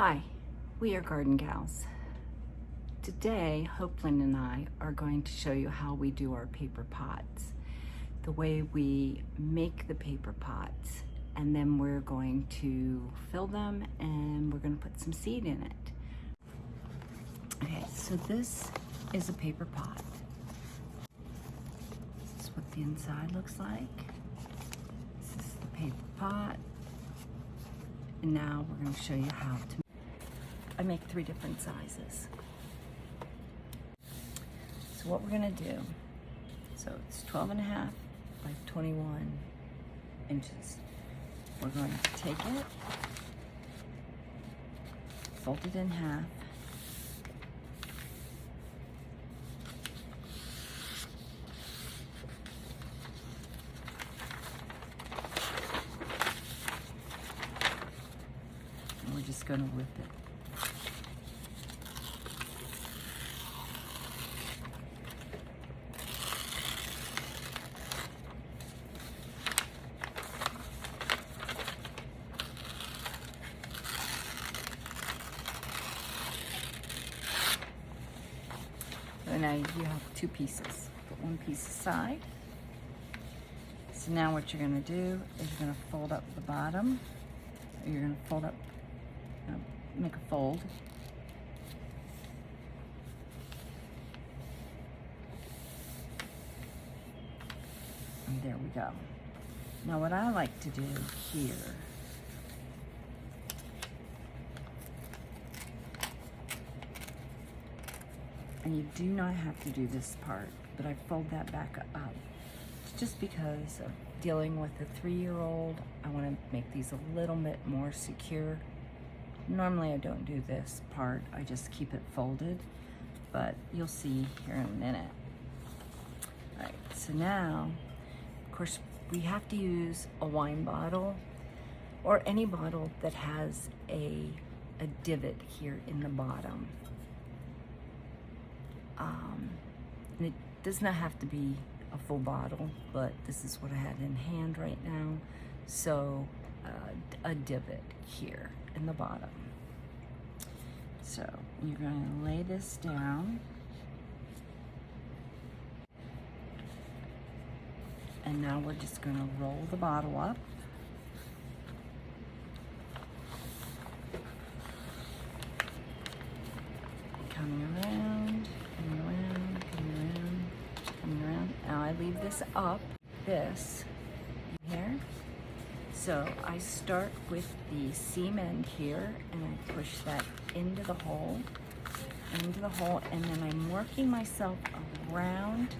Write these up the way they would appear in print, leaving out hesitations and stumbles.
Hi, we are Garden Gals. Today, Hopelynn and I are going to show you how we do our paper pots, the way we make the paper pots, and then we're going to fill them and we're going to put some seed in it. Okay, so this is a paper pot. This is what the inside looks like. This is the paper pot. And now we're going to show you how to. I make 3 different sizes. So what we're going to do, so it's 12 and a half by 21 inches. We're going to take it, fold it in half, and we're just going to whip it. So now you have 2 pieces. Put 1 piece aside. So now what you're going to do is you're going to fold up the bottom. You're going to fold up, make a fold. And there we go. Now what I like to do here and you do not have to do this part, but I fold that back up. It's just because of dealing with a 3-year-old, I want to make these a little bit more secure. Normally I don't do this part, I just keep it folded, but you'll see here in a minute. All right, so now, of course, we have to use a wine bottle or any bottle that has a divot here in the bottom. And it does not have to be a full bottle, but this is what I had in hand right now. So a divot here in the bottom. So you're going to lay this down. And now we're just going to roll the bottle up. Coming around, coming around, coming around, coming around. Now I leave this up, this here. So I start with the seam end here and I push that into the hole, and then I'm working myself around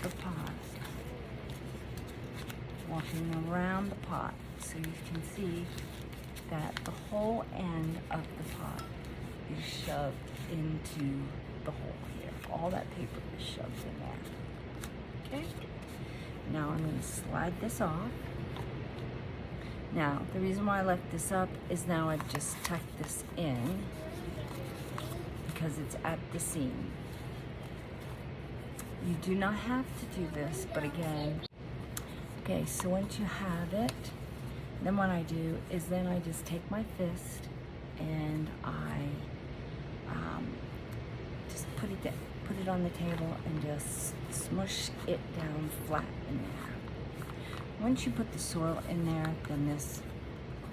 the pot. Walking around the pot so you can see that the whole end of the pot is shoved into the hole here. All that paper is shoved in there. Okay? Now I'm going to slide this off. Now, the reason why I left this up is now I've just tucked this in because it's at the seam. You do not have to do this, but again, okay, so once you have it, then what I do is then I just take my fist and I just put it on the table and just smush it down flat in there. Once you put the soil in there, then this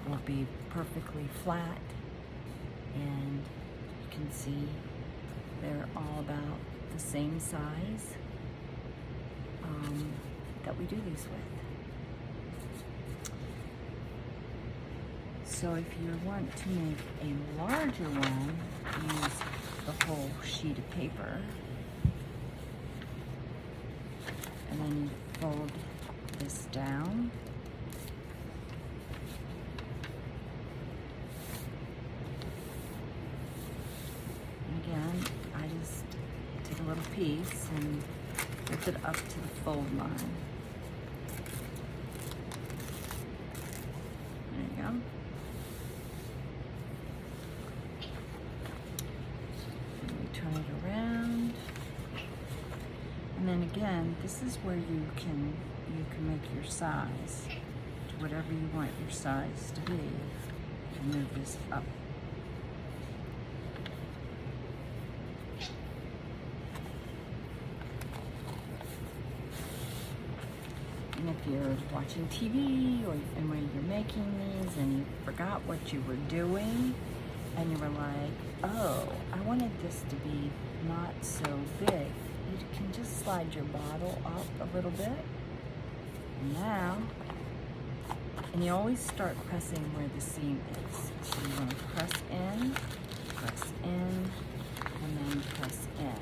will be perfectly flat, and you can see they're all about the same size that we do these with. So if you want to make a larger one, use the whole sheet of paper, and then you fold this down. And again, I just take a little piece and lift it up to the fold line. There you go. Turn it around, and then again, this is where you can make your size to whatever you want your size to be. And move this up you're watching TV or and when you're making these and you forgot what you were doing and you were like, oh, I wanted this to be not so big, you can just slide your bottle up a little bit. Now, and you always start pressing where the seam is. So you want to press in, and then press in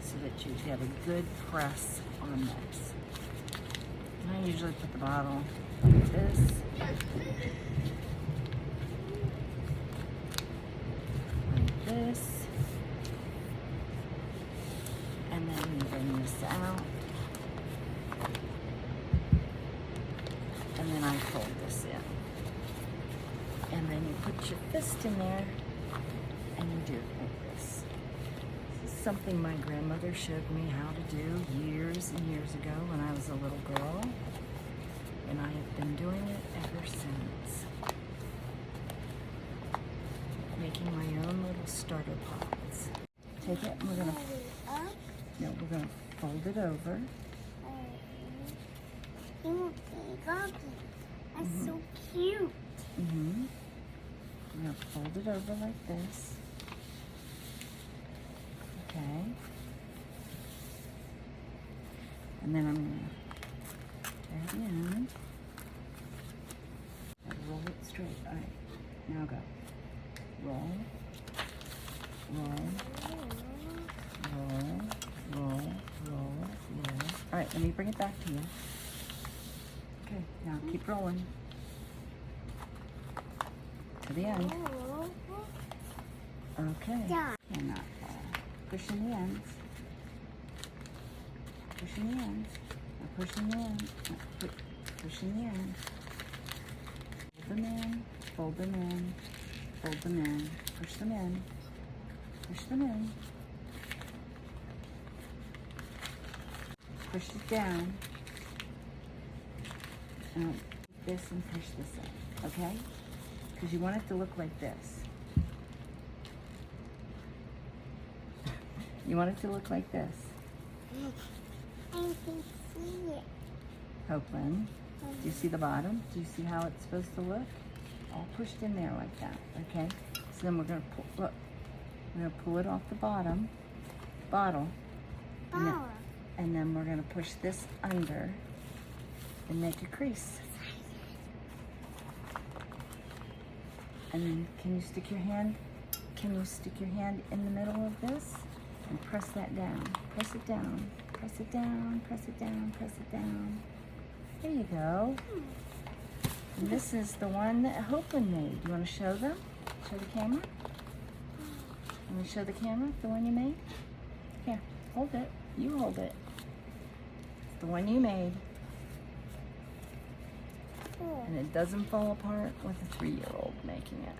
so that you get a good press on this. And I usually put the bottle like this. Like this. And then you bring this out. And then I fold this in. And then you put your fist in there and you do it like this. This is something my grandmother showed me how to do years and years ago when I was a little girl. And I have been doing it ever since. Making my own little starter pots. Take it and we're gonna fold it over. That's so cute. I'm gonna fold it over like this. Okay. And then I'm gonna tear it in. And roll it straight. All right. Now go. Roll. Roll. Roll. Roll. Roll. Roll. All right. Let me bring it back to you. Okay. Now keep rolling. To the end. Okay. Yeah. And not pushing the ends. Pushing the ends. Now pushing the ends. Pushing the ends. Fold them in. Fold them in. Fold them in. Push them in. Push them in. Push it down. Now take this and push this in. Okay? Because you want it to look like this. You want it to look like this. I can see it. Hopelynn, do you see the bottom? Do you see how it's supposed to look? All pushed in there like that, okay? So then we're gonna pull, look, we're gonna pull it off the bottom, bottle, and then we're gonna push this under and make a crease. And then can you stick your hand? Can you stick your hand in the middle of this and press that down? Press it down. Press it down. Press it down. Press it down. There you go. And this is the one that Hopelynn made. You want to show them? Show the camera? You want to show the camera the one you made? Here, hold it. You hold it. It's the one you made. And it doesn't fall apart with a 3-year-old making it.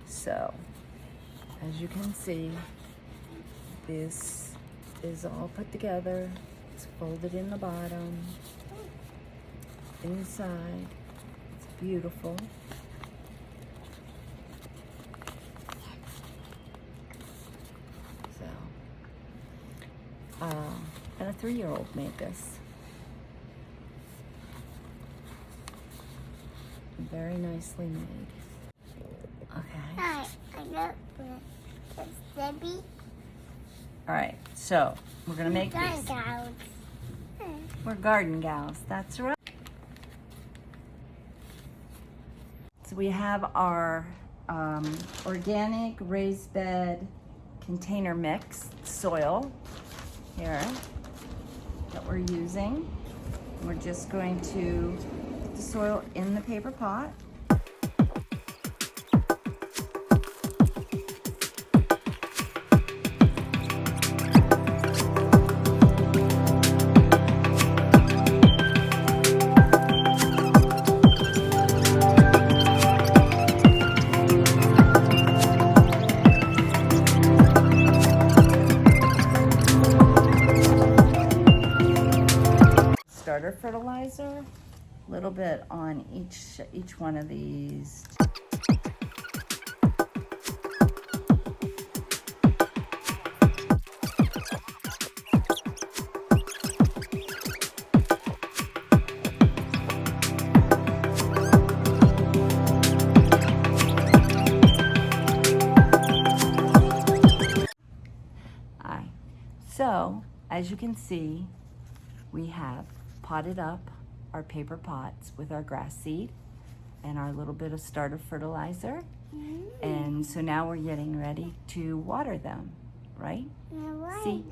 So, as you can see, this is all put together. It's folded in the bottom, inside. It's beautiful. So, and a 3-year-old made this. Very nicely made. Okay. Hi, I know it's Debbie. All right, so we're gonna make these. Gals. We're garden gals, that's right. So we have our organic raised bed container mix soil here that we're using. We're just going to put the soil in the paper pot. Starter fertilizer, a little bit on each one of these. So, as you can see, we have potted up our paper pots with our grass seed and our little bit of starter fertilizer. And so now we're getting ready to water them, right? See,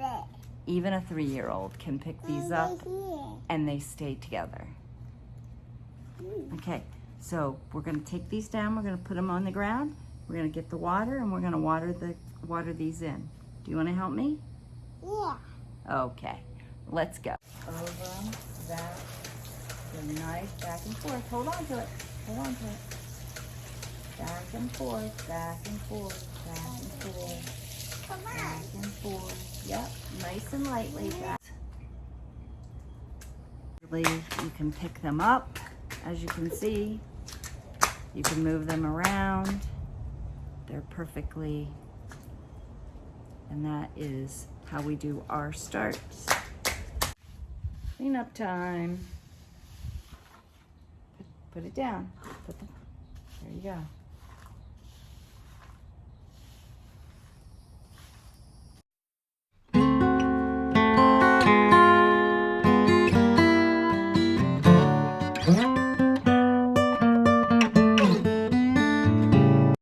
even a 3-year-old can pick these up and they stay together. Okay, so we're gonna take these down, we're gonna put them on the ground, we're gonna get the water, and we're gonna water these in. Do you wanna help me? Yeah. Okay, let's go. Over them, back, the knife, back and forth. Hold on to it, hold on to it. Back and forth, back and forth, back and forth, Come back on. and forth. Yep, nice and lightly. You can pick them up, as you can see. You can move them around. They're perfectly, and that is how we do our starts. Cleanup time. Put it down. There you go.